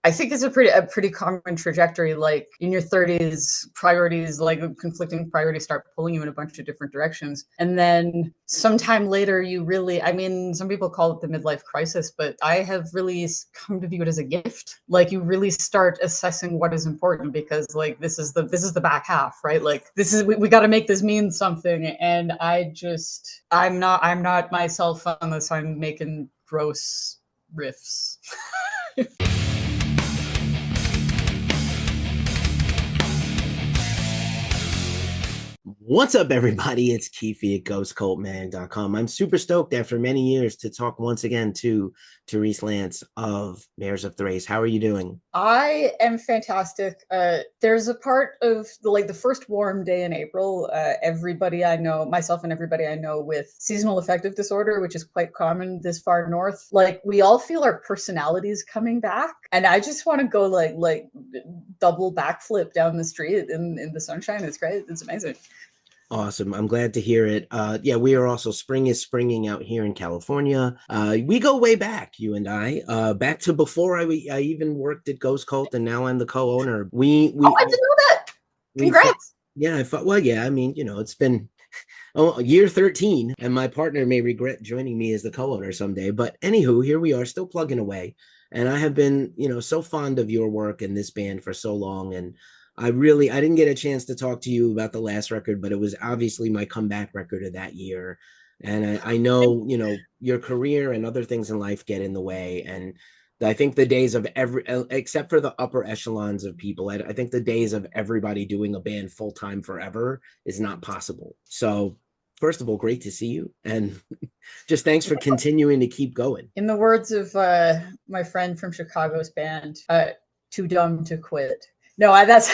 I think it's a pretty common trajectory. Like in your 30s, priorities, like conflicting priorities, start pulling you in a bunch of different directions, and then sometime later, you really, I mean, some people call it the midlife crisis, but I have really come to view it as a gift. Like you really start assessing what is important because, like, this is the back half, right? Like we got to make this mean something, and I'm not myself unless I'm making gross riffs. What's up, everybody? It's Keefy at GhostCultMag.com. I'm super stoked after many years to talk once again to Therese Lanz of Mayors of Thrace. How are you doing? I am fantastic. There's a part of the first warm day in April. Everybody I know, myself and everybody I know with seasonal affective disorder, which is quite common this far north, like we all feel our personalities coming back, and I just want to go like double backflip down the street in the sunshine. It's great. It's amazing. Awesome. I'm glad to hear it. Yeah, we are also spring is springing out here in California. We go way back, you and I, back to before I even worked at Ghost Cult, and now I'm the co-owner. Oh, I didn't know that. We thought, Congrats. yeah, I thought, well, yeah, I mean, it's been year 13, and my partner may regret joining me as the co-owner someday. But anywho, here we are, still plugging away. And I have been, so fond of your work and this band for so long. And I didn't get a chance to talk to you about the last record, but it was obviously my comeback record of that year. And I know, your career and other things in life get in the way. And I think the days of except for the upper echelons of people, I think the days of everybody doing a band full time forever is not possible. So, first of all, great to see you, and just thanks for continuing to keep going. In the words of my friend from Chicago's band, "Too dumb to quit." No, that's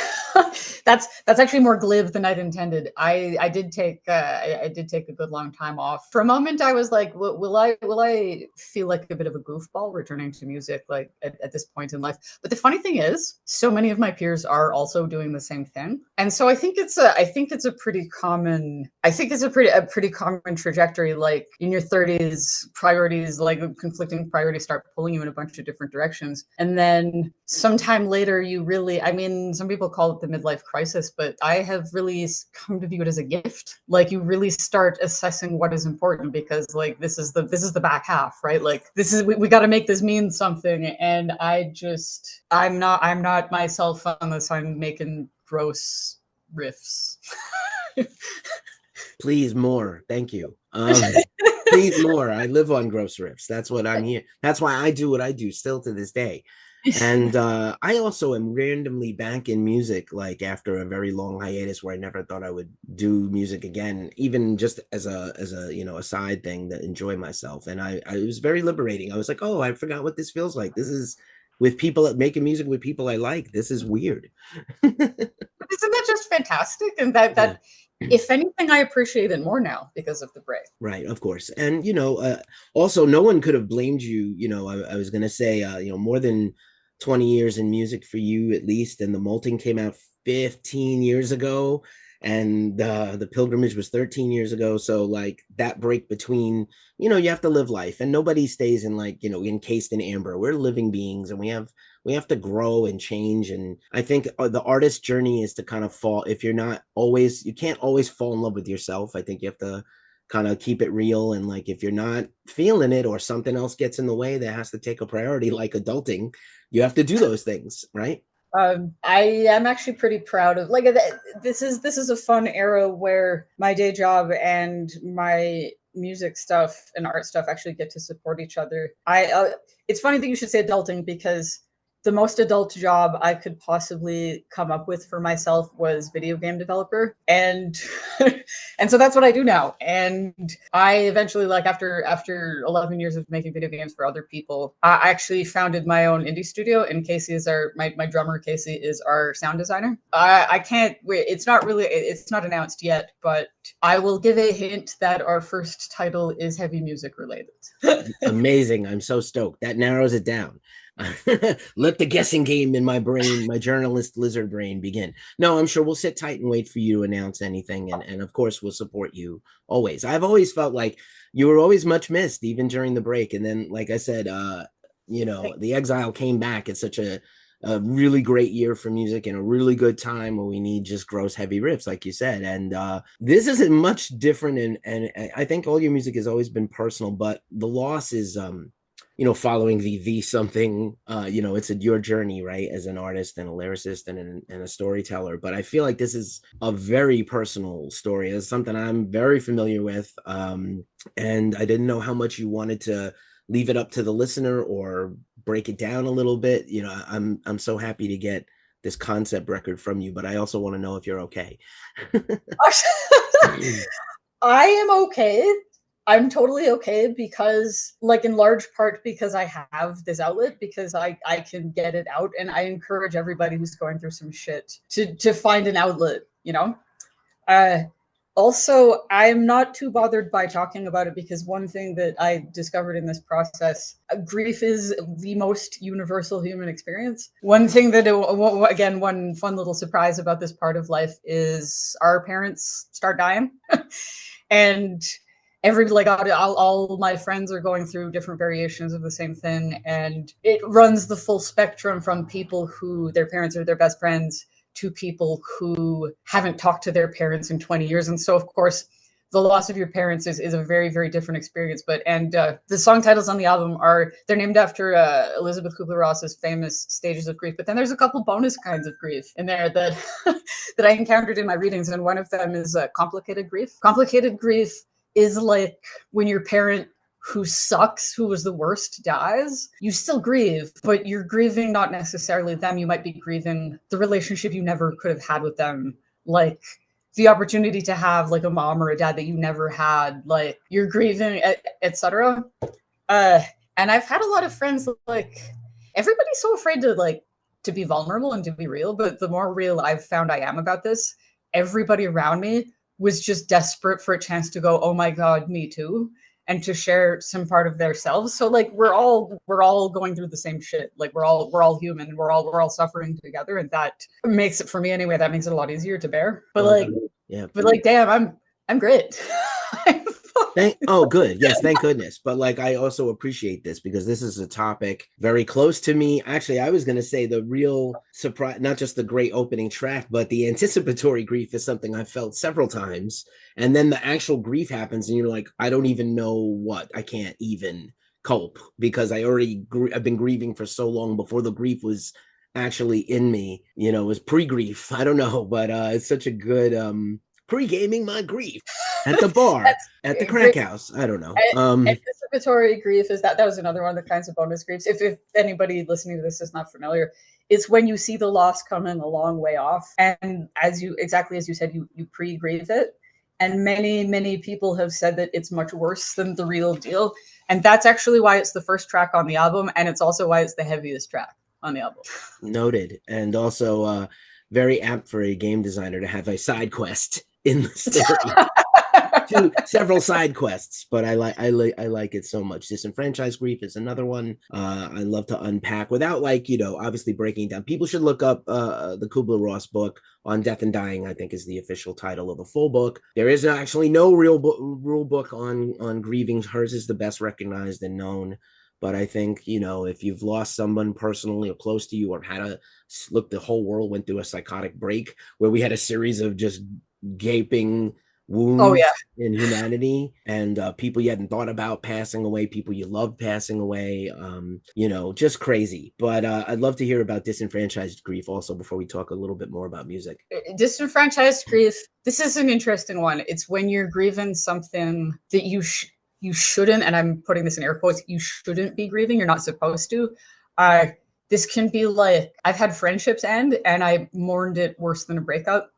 that's actually more glib than I'd intended. I did take a good long time off. For a moment, I was like, will I feel like a bit of a goofball returning to music like at this point in life? But the funny thing is, so many of my peers are also doing the same thing, and so I think it's a pretty common trajectory. Like in your 30s, priorities, like conflicting priorities, start pulling you in a bunch of different directions, and then sometime later, you really, I mean, some people call it the midlife crisis, but I have really come to view it as a gift. Like you really start assessing what is important because, like, this is the back half, right? Like we got to make this mean something, and I'm not myself unless I'm making gross riffs. Please more, thank you. Please more. I live on gross riffs. That's what I'm here. That's why I do what I do still to this day. And I also am randomly back in music, like after a very long hiatus where I never thought I would do music again, even just as a side thing to enjoy myself. And I it was very liberating. I was like, oh, I forgot what this feels like. This is with people making music with people I like. This is weird. Isn't that just fantastic? And Yeah. if anything, I appreciate it more now because of the break. Right, of course. And also no one could have blamed you. I was gonna say more than 20 years in music for you at least, and the Molting came out 15 years ago, and the Pilgrimage was 13 years ago. So like that break between, you have to live life, and nobody stays in like, encased in amber. We're living beings, and we have to grow and change. And I think the artist journey is to kind of fall, if you're not always, you can't always fall in love with yourself. I think you have to kind of keep it real, and like if you're not feeling it or something else gets in the way that has to take a priority, like adulting, you have to do those things, right? I am actually pretty proud of, like, this is a fun era where my day job and my music stuff and art stuff actually get to support each other. It's funny that you should say adulting because the most adult job I could possibly come up with for myself was video game developer, and and so that's what I do now. And I eventually, like after 11 years of making video games for other people, I actually founded my own indie studio. And Casey is my drummer. Casey is our sound designer. I can't wait. It's not announced yet, but I will give a hint that our first title is heavy music related. Amazing. I'm so stoked. That narrows it down. Let the guessing game in my brain, my journalist lizard brain, begin. No, I'm sure we'll sit tight and wait for you to announce anything. And of course, we'll support you always. I've always felt like you were always much missed, even during the break. And then, like I said, the exile came back at such a a really great year for music and a really good time where we need just gross heavy riffs, like you said. And this isn't much different. And I think all your music has always been personal, but the loss is following the something, it's your journey, right, as an artist and a lyricist and a storyteller. But I feel like this is a very personal story. It's something I'm very familiar with. And I didn't know how much you wanted to leave it up to the listener or break it down a little bit. I'm so happy to get this concept record from you, but I also want to know if you're okay. I am okay. I'm totally okay because, like, in large part because I have this outlet, because I can get it out, and I encourage everybody who's going through some shit to find an outlet, Also, I'm not too bothered by talking about it because one thing that I discovered in this process, grief is the most universal human experience. One thing that, again, one fun little surprise about this part of life is our parents start dying. And all my friends are going through different variations of the same thing. And it runs the full spectrum from people who their parents are their best friends to people who haven't talked to their parents in 20 years. And so, of course, the loss of your parents is a very, very different experience. The song titles on the album they're named after Elizabeth Kubler-Ross's famous stages of grief. But then there's a couple bonus kinds of grief in there that that I encountered in my readings. And one of them is complicated grief. Complicated grief is like when your parent who sucks, who was the worst, dies. You still grieve, but you're grieving not necessarily them. You might be grieving the relationship you never could have had with them. Like the opportunity to have like a mom or a dad that you never had, like you're grieving, etc. And I've had a lot of friends, like everybody's so afraid to be vulnerable and to be real. But the more real I've found I am about this, everybody around me was just desperate for a chance to go, oh my God, me too. And to share some part of their selves. So like we're all going through the same shit. Like we're all human, and we're all suffering together. And that makes it, for me anyway, that makes it a lot easier to bear. But damn, I'm great. Good. Yes, thank goodness. But like, I also appreciate this because this is a topic very close to me. Actually, I was going to say the real surprise, not just the great opening track, but the anticipatory grief is something I've felt several times. And then the actual grief happens and you're like, I don't even know what, I can't even cope because I've been grieving for so long before the grief was actually in me, it was pre-grief. I don't know, but it's such a good, pre-gaming my grief at the bar, at the crack house. I don't know. Anticipatory grief that was another one of the kinds of bonus griefs. If anybody listening to this is not familiar, it's when you see the loss coming a long way off, and exactly as you said, you pre-grieve it. And many, many people have said that it's much worse than the real deal. And that's actually why it's the first track on the album, and it's also why it's the heaviest track on the album. Noted. And also very apt for a game designer to have a side quest in the story. Several side quests, but I like it so much. Disenfranchised grief is another one I love to unpack without obviously breaking down. People should look up the Kubler-Ross book on Death and Dying, I think is the official title of the full book. There is actually no rule book on grieving. Hers is the best recognized and known. But I think, if you've lost someone personally or close to you, or the whole world went through a psychotic break where we had a series of just gaping wounds in humanity, and people you hadn't thought about passing away, people you loved passing away, just crazy. But I'd love to hear about disenfranchised grief also before we talk a little bit more about music. Disenfranchised grief, this is an interesting one. It's when you're grieving something that you shouldn't, and I'm putting this in air quotes, you shouldn't be grieving, you're not supposed to. This can be like, I've had friendships end and I mourned it worse than a breakup,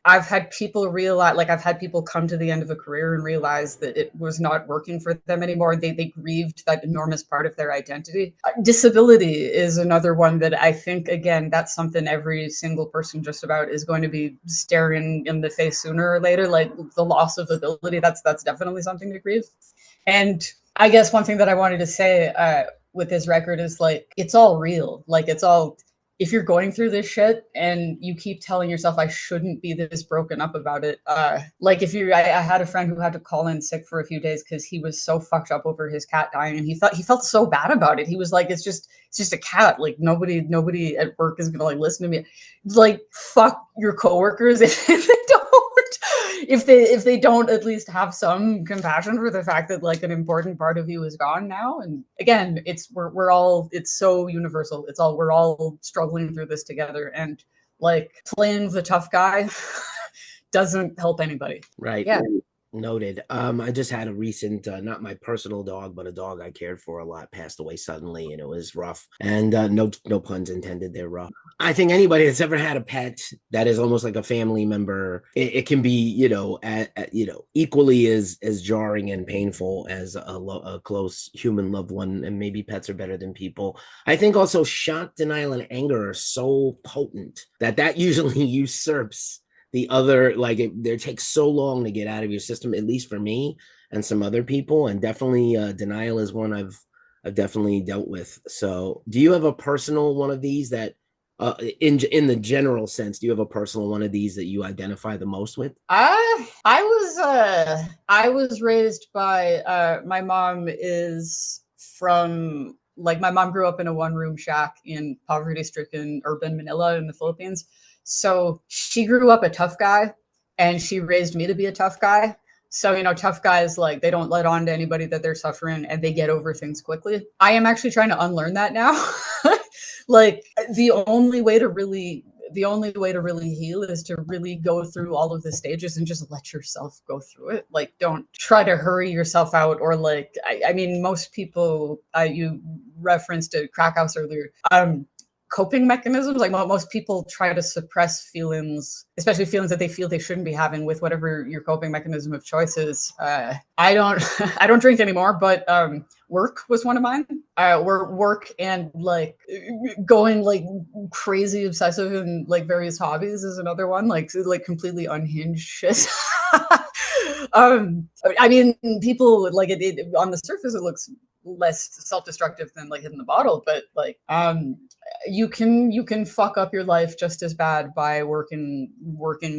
I've had people realize, I've had people come to the end of a career and realize that it was not working for them anymore. They grieved that enormous part of their identity. Disability is another one that I think, again, that's something every single person just about is going to be staring in the face sooner or later. Like the loss of ability, that's definitely something to grieve. And I guess one thing that I wanted to say with this record is it's all real. It's all, if you're going through this shit and you keep telling yourself I shouldn't be this broken up about it, like if you, I had a friend who had to call in sick for a few days because he was so fucked up over his cat dying, and he felt so bad about it. He was like, it's just a cat. Like nobody at work is gonna like listen to me. Like fuck your coworkers if they don't. If they don't at least have some compassion for the fact that like an important part of you is gone now. And again, we're all, it's so universal. It's all, we're all struggling through this together, and like playing the tough guy doesn't help anybody. Right. Yeah. Noted. I just had a recent, not my personal dog, but a dog I cared for a lot passed away suddenly, and it was rough. And no puns intended. They're rough. I think anybody that's ever had a pet that is almost like a family member, it can be, you know, equally as jarring and painful as a close human loved one. And maybe pets are better than people. I think also shock, denial, and anger are so potent that usually usurps the other. Like it takes so long to get out of your system, at least for me and some other people. And definitely denial is one I've definitely dealt with. So do you have a personal one of these that in the general sense, do you have a personal one of these that you identify the most with? I was raised by my mom is from, like, my mom grew up in a one-room shack in poverty-stricken urban Manila in the Philippines. So she grew up a tough guy, and she raised me to be a tough guy. So, you know, tough guys, like, they don't let on to anybody that they're suffering, and they get over things quickly. I am actually trying to unlearn that now. Like the only way to really heal is to really go through all of the stages and just let yourself go through it. Like, don't try to hurry yourself out, or like, I mean, most people, you referenced a crack house earlier. Coping mechanisms, like most people try to suppress feelings, especially feelings that they feel they shouldn't be having, with whatever your coping mechanism of choice is. I don't I don't drink anymore, but work was one of mine. Work and like going like crazy obsessive and like various hobbies is another one, like completely unhinged shit. I mean, people like it on the surface it looks less self-destructive than like hitting the bottle, but like you can fuck up your life just as bad by working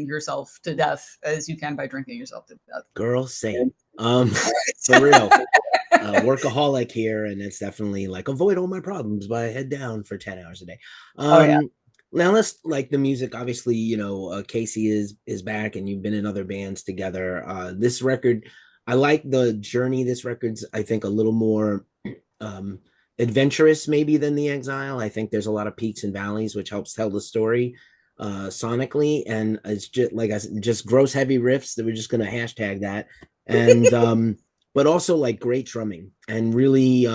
yourself to death as you can by drinking yourself to death. Girl, same. For real. Workaholic here, and it's definitely like avoid all my problems by head down for 10 hours a day. Oh yeah. Now let's, like, the music, obviously, you know, Casey is back, and you've been in other bands together. This record, I like the journey. This record's, I think, a little more adventurous maybe than The Exile. I think there's a lot of peaks and valleys, which helps tell the story sonically. And it's just, like I said, just gross heavy riffs that we're just going to hashtag that. And but also like great drumming and really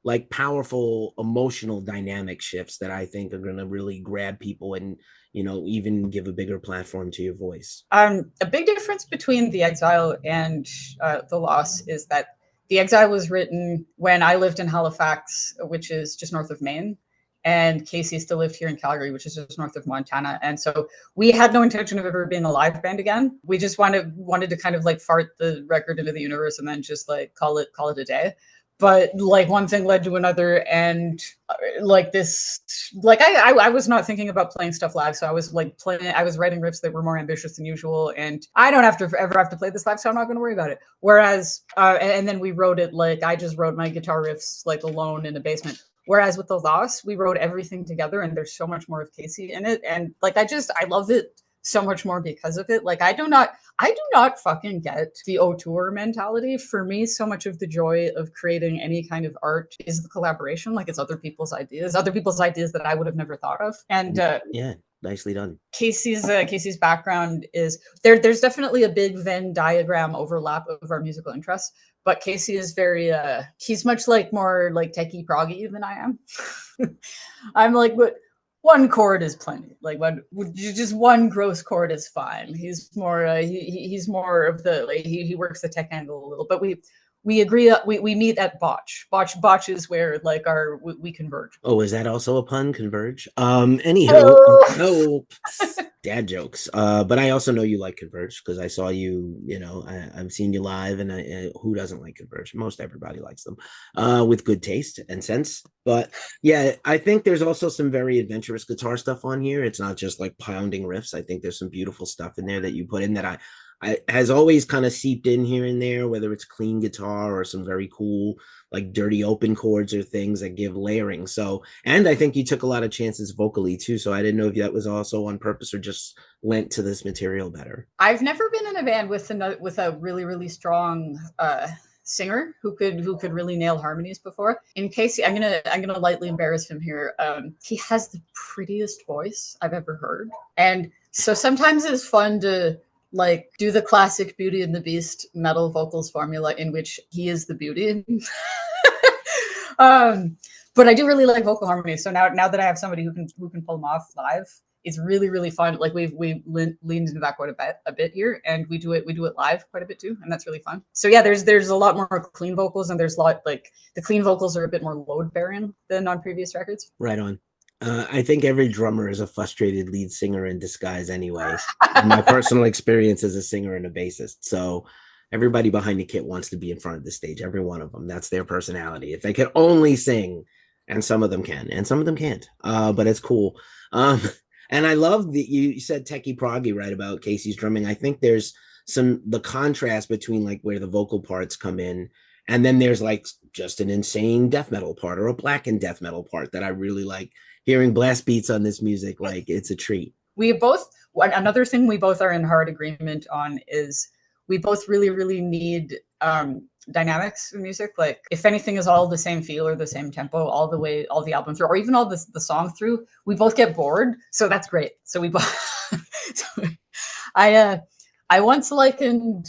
like powerful emotional dynamic shifts that I think are going to really grab people and, you know, even give a bigger platform to your voice. A big difference between The Exile and The Loss is that The Exile was written when I lived in Halifax, which is just north of Maine, and Casey still lived here in Calgary, which is just north of Montana. And so we had no intention of ever being a live band again. We just wanted to kind of like fart the record into the universe and then just like call it a day. But like one thing led to another, and like this, like I was not thinking about playing stuff live, so I was like I was writing riffs that were more ambitious than usual, and I don't ever have to play this live, so I'm not going to worry about it. Whereas, and then we wrote it, like I just wrote my guitar riffs like alone in a basement. Whereas with The Loss, we wrote everything together, and there's so much more of Casey in it, and like I love it so much more because of it. Like I do not fucking get the auteur mentality. For me, so much of the joy of creating any kind of art is the collaboration. Like it's other people's ideas that I would have never thought of. And yeah, nicely done. Casey's background is there's definitely a big Venn diagram overlap of our musical interests, but Casey is very he's much like more like techie proggy than I am. I'm like, but one chord is plenty. Like just one gross chord is fine. He's more he's more of the like, he works the tech angle a little, but we agree we meet at botch. Botch is where like we converge. Oh, is that also a pun? Converge? Anyhow, no. dad jokes. But I also know you like Converge because I saw you. You know, I've seen you live, and who doesn't like Converge? Most everybody likes them, with good taste and sense. But yeah, I think there's also some very adventurous guitar stuff on here. It's not just like pounding riffs. I think there's some beautiful stuff in there that you put in that I has always kind of seeped in here and there, whether it's clean guitar or some very cool like dirty open chords or things that give layering. So, and I think you took a lot of chances vocally too. So I didn't know if that was also on purpose or just lent to this material better. I've never been in a band with a really really strong singer who could really nail harmonies before. In case I'm gonna lightly embarrass him here. He has the prettiest voice I've ever heard, and so sometimes it's fun to like do the classic Beauty and the Beast metal vocals formula in which he is the beauty. um, but I do really like vocal harmony. So now that I have somebody who can pull them off live, it's really really fun. Like we leaned into that quite a bit here, and we do it live quite a bit too, and that's really fun. So yeah, there's a lot more clean vocals, and there's a lot like the clean vocals are a bit more load bearing than on previous records. Right on. I think every drummer is a frustrated lead singer in disguise anyway. In my personal experience as a singer and a bassist. So everybody behind the kit wants to be in front of the stage. Every one of them. That's their personality. If they could only sing, and some of them can, and some of them can't. But it's cool. Um, and I love that you said techie proggy right about Casey's drumming. I think there's the contrast between like where the vocal parts come in, and then there's like just an insane death metal part or a blackened death metal part that I really like hearing blast beats on this music. Like it's a treat. We both Another thing we both are in hard agreement on is we both really really need dynamics in music. Like if anything is all the same feel or the same tempo all the way, all the album through, or even all the song through, we both get bored. So that's great. So we both so I once likened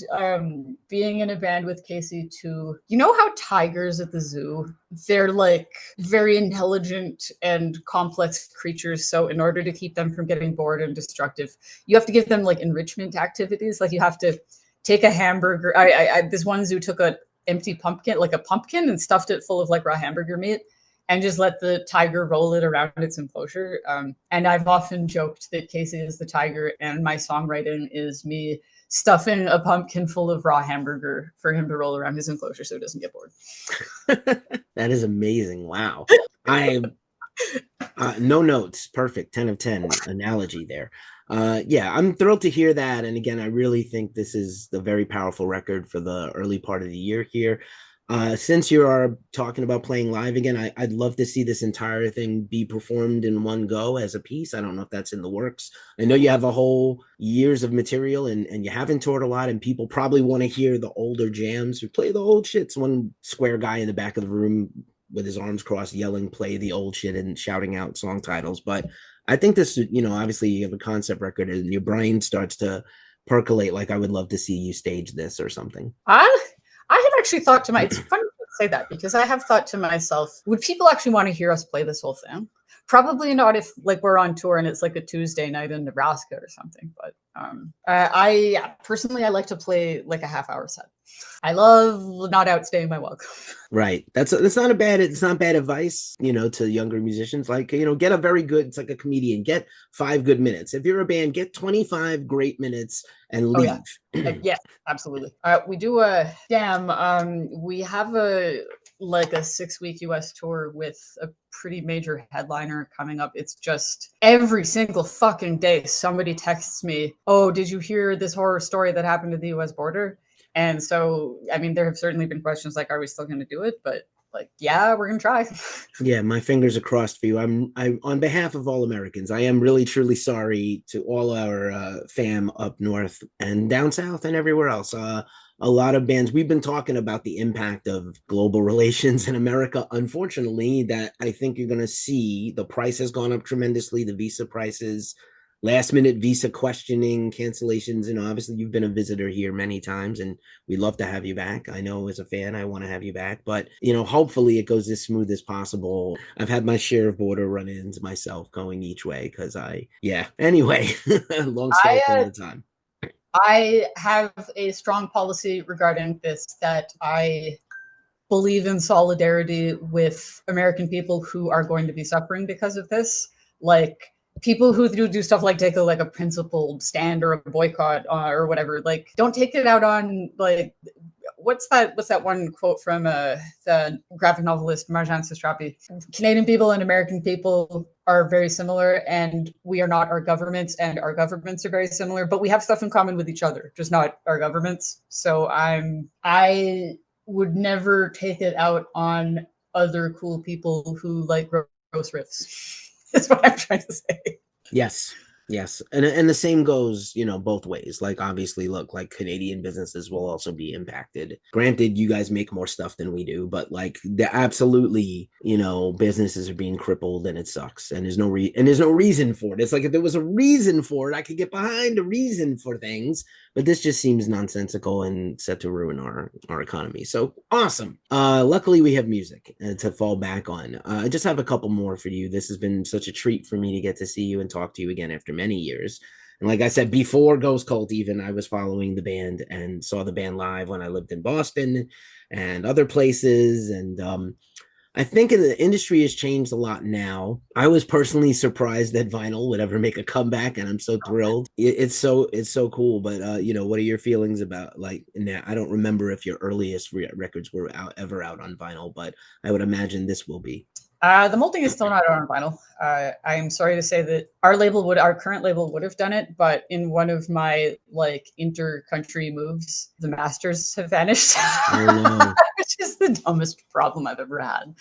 being in a band with Casey to, you know how tigers at the zoo, they're like very intelligent and complex creatures. So in order to keep them from getting bored and destructive, you have to give them like enrichment activities. Like you have to take a hamburger. This one zoo took a empty pumpkin, like a pumpkin, and stuffed it full of like raw hamburger meat, and just let the tiger roll it around its enclosure. And I've often joked that Casey is the tiger and my songwriting is me stuffing a pumpkin full of raw hamburger for him to roll around his enclosure so he doesn't get bored. That is amazing. Wow. I no notes. Perfect. 10 of 10 analogy there. Yeah, I'm thrilled to hear that. And again, I really think this is the very powerful record for the early part of the year here. Since you are talking about playing live again, I'd love to see this entire thing be performed in one go as a piece. I don't know if that's in the works. I know you have a whole years of material and you haven't toured a lot, and people probably want to hear the older jams. We play the old shits. One square guy in the back of the room with his arms crossed yelling, play the old shit and shouting out song titles. But I think this, obviously you have a concept record and your brain starts to percolate. Like I would love to see you stage this or something. I have actually thought to it's funny to say that because I have thought to myself, would people actually want to hear us play this whole thing? Probably not if like we're on tour and it's like a Tuesday night in Nebraska or something. But personally, I like to play like a half-hour set. I love not outstaying my welcome. Right. It's not bad advice, to younger musicians. Like, get a very good, it's like a comedian, get 5 good minutes. If you're a band, get 25 great minutes and leave. Oh, yeah. Yeah, absolutely. We do we have a 6-week US tour with a pretty major headliner coming up. It's just every single fucking day somebody texts me, "Oh, did you hear this horror story that happened at the US border?" And so, I mean, there have certainly been questions like, "Are we still going to do it?" But like, yeah, we're going to try. Yeah, my fingers are crossed for you. I'm on behalf of all Americans. I am really truly sorry to all our fam up north and down south and everywhere else. A lot of bands, we've been talking about the impact of global relations in America. Unfortunately, that I think you're going to see the price has gone up tremendously. The visa prices, last minute visa questioning, cancellations. Obviously you've been a visitor here many times and we'd love to have you back. I know as a fan, I want to have you back, but hopefully it goes as smooth as possible. I've had my share of border run-ins myself going each way because anyway, long story for the time. I have a strong policy regarding this that I believe in solidarity with American people who are going to be suffering because of this. Like, people who do stuff like take a principled stand or a boycott or whatever, like don't take it out on like what's that one quote from the graphic novelist Marjane Satrapi? Canadian people and American people are very similar, and we are not our governments, and our governments are very similar, but we have stuff in common with each other, just not our governments. So I would never take it out on other cool people who like gross riffs. That's what I'm trying to say. Yes. Yes. And the same goes, both ways. Like obviously, look, like Canadian businesses will also be impacted. Granted, you guys make more stuff than we do, but like absolutely, businesses are being crippled and it sucks. And there's no reason for it. It's like if there was a reason for it, I could get behind a reason for things, but this just seems nonsensical and set to ruin our economy. So awesome. Luckily we have music to fall back on. I just have a couple more for you. This has been such a treat for me to get to see you and talk to you again after many years. And like I said, before Ghost Cult even, I was following the band and saw the band live when I lived in Boston and other places. And I think the industry has changed a lot now. I was personally surprised that vinyl would ever make a comeback, and I'm so thrilled. It's so cool. But what are your feelings about like now? I don't remember if your earliest records were ever out on vinyl, but I would imagine this will be. The Molting is still not out on vinyl. I am sorry to say that our current label would have done it, but in one of my like inter-country moves, the masters have vanished, which is the dumbest problem I've ever had.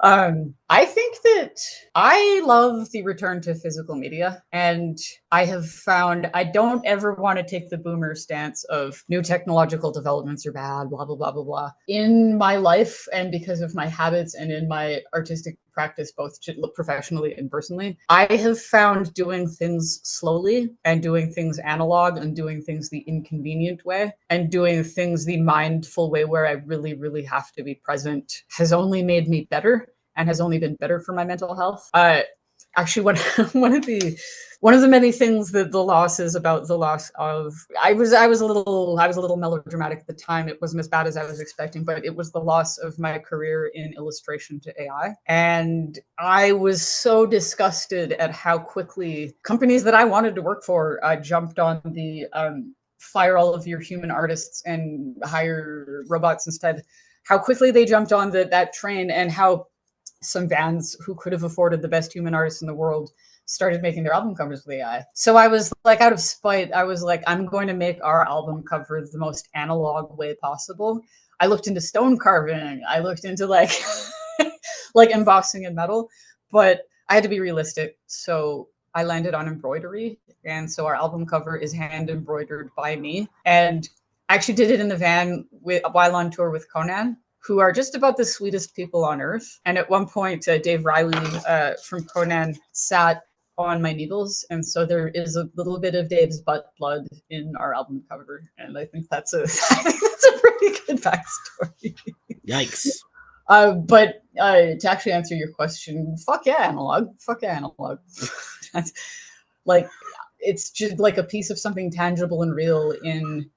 I think that I love the return to physical media, and I have found I don't ever want to take the boomer stance of new technological developments are bad, blah, blah, blah, blah, blah. In my life, and because of my habits and in my artistic practice, both professionally and personally, I have found doing things slowly and doing things analog and doing things the inconvenient way and doing things the mindful way where I really, really have to be present has only made me better and has only been better for my mental health. Actually, one of the many things that the loss is about the loss of I was a little melodramatic at the time. It wasn't as bad as I was expecting, but it was the loss of my career in illustration to AI. And I was so disgusted at how quickly companies that I wanted to work for jumped on the fire all of your human artists and hire robots instead. How quickly they jumped on that train, and how some bands who could have afforded the best human artists in the world started making their album covers with AI. So I was like, out of spite, I was like, I'm going to make our album cover the most analog way possible. I looked into stone carving. I looked into like embossing and metal, but I had to be realistic. So I landed on embroidery. And so our album cover is hand embroidered by me. And I actually did it in the van while on tour with Conan, who are just about the sweetest people on earth. And at one point, Dave Riley from Conan sat on my needles. And so there is a little bit of Dave's butt blood in our album cover. And I think that's a pretty good backstory. Yikes. But to actually answer your question, fuck yeah, analog. Fuck yeah, analog. That's like, it's just like a piece of something tangible and real in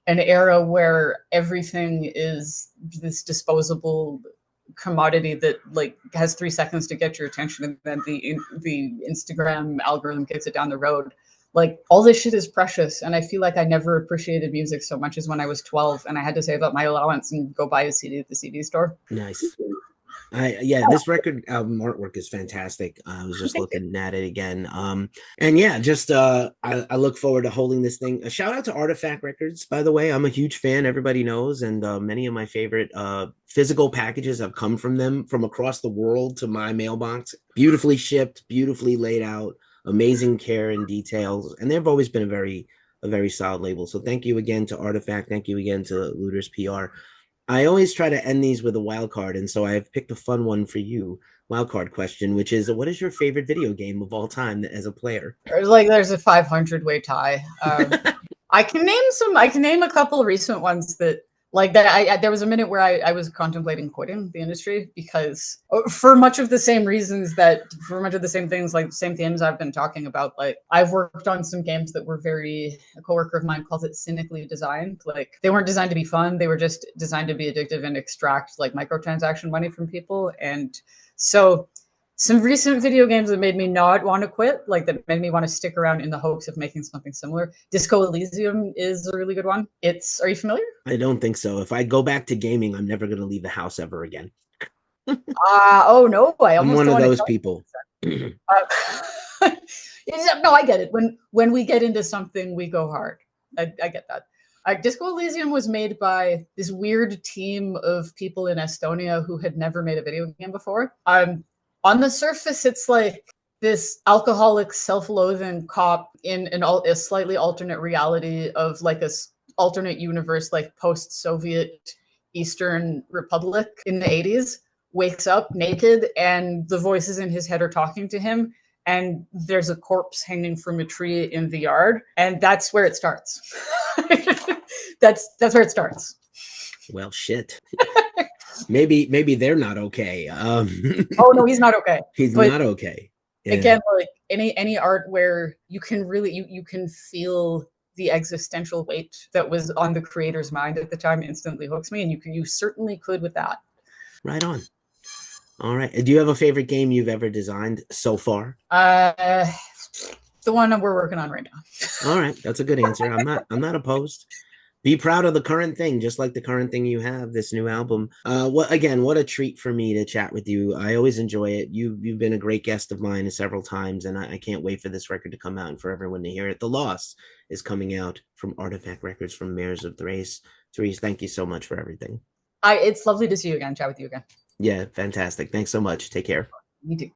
an era where everything is this disposable commodity that like has 3 seconds to get your attention, and then the Instagram algorithm gets it down the road. Like all this shit is precious, and I feel like I never appreciated music so much as when I was 12 and I had to save up my allowance and go buy a CD at the CD store. Nice. This record album artwork is fantastic. I was just looking at it again. And yeah, just I look forward to holding this thing. A shout out to Artifact Records, by the way. I'm a huge fan, everybody knows, and many of my favorite physical packages have come from them from across the world to my mailbox. Beautifully shipped, beautifully laid out, amazing care and details, and they've always been a very solid label. So thank you again to Artifact. Thank you again to Looters PR. I always try to end these with a wild card, and so I've picked a fun one for you. Wild card question, which is, what is your favorite video game of all time as a player? There's a 500-way tie. I can name a couple recent ones that like that. There was a minute where I was contemplating quitting the industry because for much of the same reasons for much of the same things, like same themes I've been talking about. Like I've worked on some games that were a coworker of mine calls it cynically designed. Like they weren't designed to be fun. They were just designed to be addictive and extract like microtransaction money from people. And so Some recent video games that made me not want to quit, like that made me want to stick around in the hopes of making something similar. Disco Elysium is a really good one. Are you familiar? I don't think so. If I go back to gaming, I'm never going to leave the house ever again. Oh no, I I'm almost one don't of want to those tell people. you. No, I get it. When we get into something, we go hard. I get that. Disco Elysium was made by this weird team of people in Estonia who had never made a video game before. On the surface, it's like this alcoholic, self-loathing cop in a slightly alternate reality of like a alternate universe, like post-Soviet Eastern Republic in the 80s, wakes up naked and the voices in his head are talking to him, and there's a corpse hanging from a tree in the yard, and that's where it starts. that's where it starts. Well, shit. maybe they're not okay. Oh no, he's not okay. He's not okay. Yeah. Again, like any art where you can really you can feel the existential weight that was on the creator's mind at the time instantly hooks me, and you certainly could with that. Right on. All right. Do you have a favorite game you've ever designed so far? The one that we're working on right now. All right, that's a good answer. I'm not opposed. Be proud of the current thing, just like the current thing you have, this new album. What a treat for me to chat with you. I always enjoy it. You've been a great guest of mine several times, and I can't wait for this record to come out and for everyone to hear it. The Loss is coming out from Artifact Records from Mares of Thrace. Therese, thank you so much for everything. It's lovely to see you again, chat with you again. Yeah, fantastic. Thanks so much. Take care. You too.